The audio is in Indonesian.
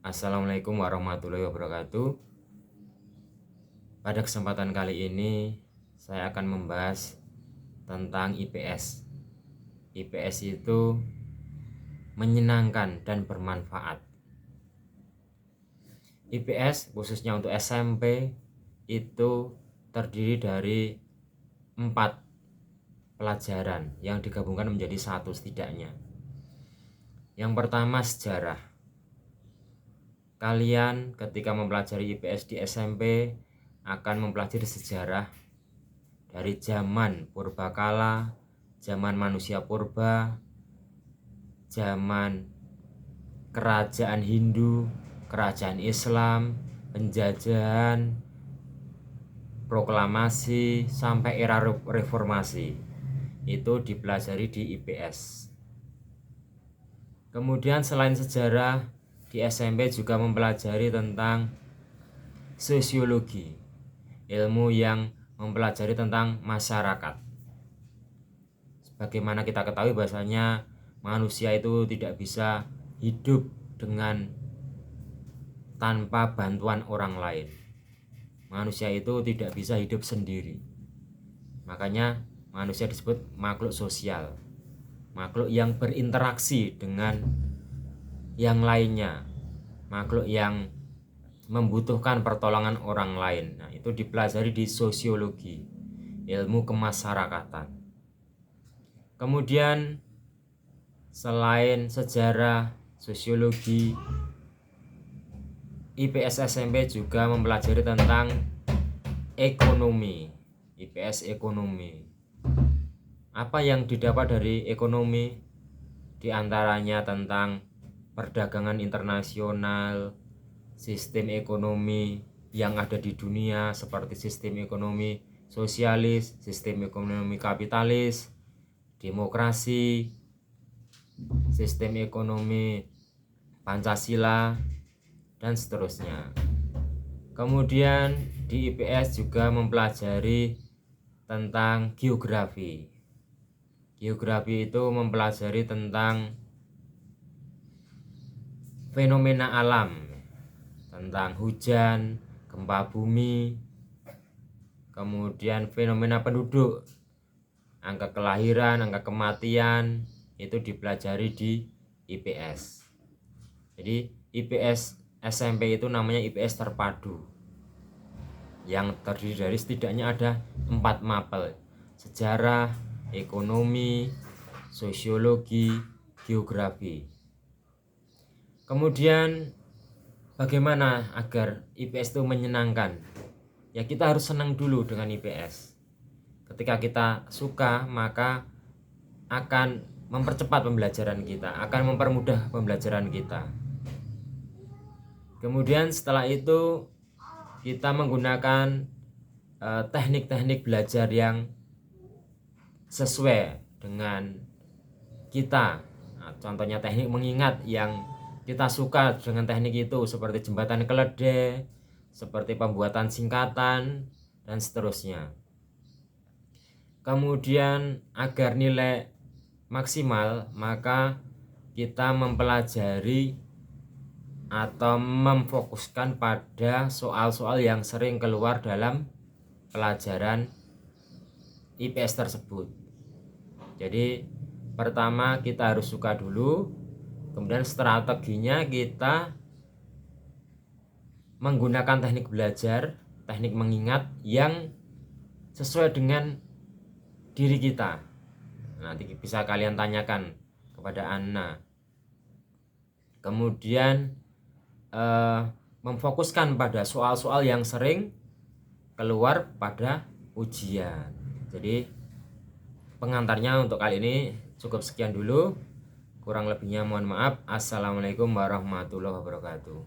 Assalamualaikum warahmatullahi wabarakatuh. Pada kesempatan kali ini saya akan membahas tentang IPS. IPS itu menyenangkan dan bermanfaat. IPS khususnya untuk SMP itu terdiri dari 4 pelajaran yang digabungkan menjadi satu setidaknya. Yang pertama, sejarah. Kalian ketika mempelajari IPS di SMP akan mempelajari sejarah dari zaman purbakala, zaman manusia purba, zaman kerajaan Hindu, kerajaan Islam, penjajahan, proklamasi, sampai era reformasi. Itu dipelajari di IPS. Kemudian selain sejarah, di SMP juga mempelajari tentang sosiologi, ilmu yang mempelajari tentang masyarakat. Sebagaimana kita ketahui bahwasanya manusia itu tidak bisa hidup tanpa bantuan orang lain. Manusia itu tidak bisa hidup sendiri. Makanya manusia disebut makhluk sosial, makhluk yang berinteraksi dengan yang lainnya, makhluk yang membutuhkan pertolongan orang lain. Nah, itu dipelajari di sosiologi, ilmu kemasyarakatan. Kemudian selain sejarah, sosiologi, IPS SMP juga mempelajari tentang ekonomi. IPS ekonomi. Apa yang didapat dari ekonomi? Di antaranya tentang perdagangan internasional, sistem ekonomi yang ada di dunia seperti sistem ekonomi sosialis, sistem ekonomi kapitalis, demokrasi, sistem ekonomi Pancasila, dan seterusnya. Kemudian di IPS juga mempelajari tentang geografi. Geografi itu mempelajari tentang fenomena alam, tentang hujan, gempa bumi, kemudian fenomena penduduk, angka kelahiran, angka kematian, itu dipelajari di IPS. Jadi IPS SMP itu namanya IPS terpadu, yang terdiri dari setidaknya ada 4 mapel: sejarah, ekonomi, sosiologi, geografi. Kemudian bagaimana agar IPS itu menyenangkan? Ya, kita harus senang dulu dengan IPS. Ketika kita suka, maka akan mempercepat pembelajaran kita, akan mempermudah pembelajaran kita. Kemudian setelah itu kita menggunakan teknik-teknik belajar yang sesuai dengan kita. Nah, contohnya teknik mengingat yang kita suka dengan teknik itu, seperti jembatan keledai, seperti pembuatan singkatan, dan seterusnya. Kemudian agar nilai maksimal, maka kita mempelajari atau memfokuskan pada soal-soal yang sering keluar dalam pelajaran IPS tersebut. Jadi pertama kita harus suka dulu, kemudian strateginya kita menggunakan teknik belajar, teknik mengingat yang sesuai dengan diri kita. Nanti bisa kalian tanyakan kepada Anna. Kemudian memfokuskan pada soal-soal yang sering keluar pada ujian. Jadi pengantarnya untuk kali ini cukup sekian dulu. Kurang lebihnya mohon maaf. Assalamualaikum warahmatullahi wabarakatuh.